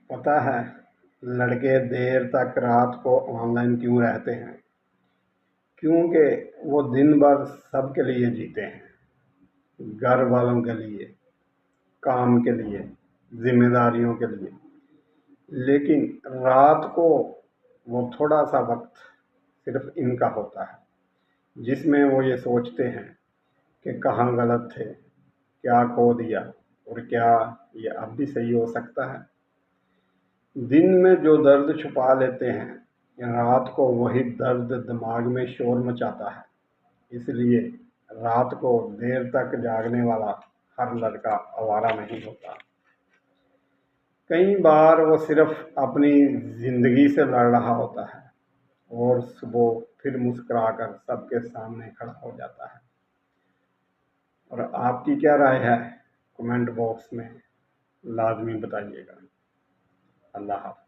پتہ ہے لڑکے دیر تک رات کو آن لائن کیوں رہتے ہیں؟ کیونکہ وہ دن بھر سب کے لیے جیتے ہیں، گھر والوں کے لیے، کام کے لیے، ذمہ داریوں کے لیے، لیکن رات کو وہ تھوڑا سا وقت صرف ان کا ہوتا ہے جس میں وہ یہ سوچتے ہیں کہ کہاں غلط تھے، کیا کھو دیا، اور کیا یہ اب بھی صحیح ہو سکتا ہے۔ دن میں جو درد چھپا لیتے ہیں، رات کو وہی درد دماغ میں شور مچاتا ہے۔ اس لیے رات کو دیر تک جاگنے والا ہر لڑکا آوارہ نہیں ہوتا۔ کئی بار وہ صرف اپنی زندگی سے لڑ رہا ہوتا ہے اور صبح پھر مسکرا کر سب کے سامنے کھڑا ہو جاتا ہے۔ اور آپ کی کیا رائے ہے؟ کمنٹ باکس میں لازمی بتائیے گا۔ اللہ حافظ۔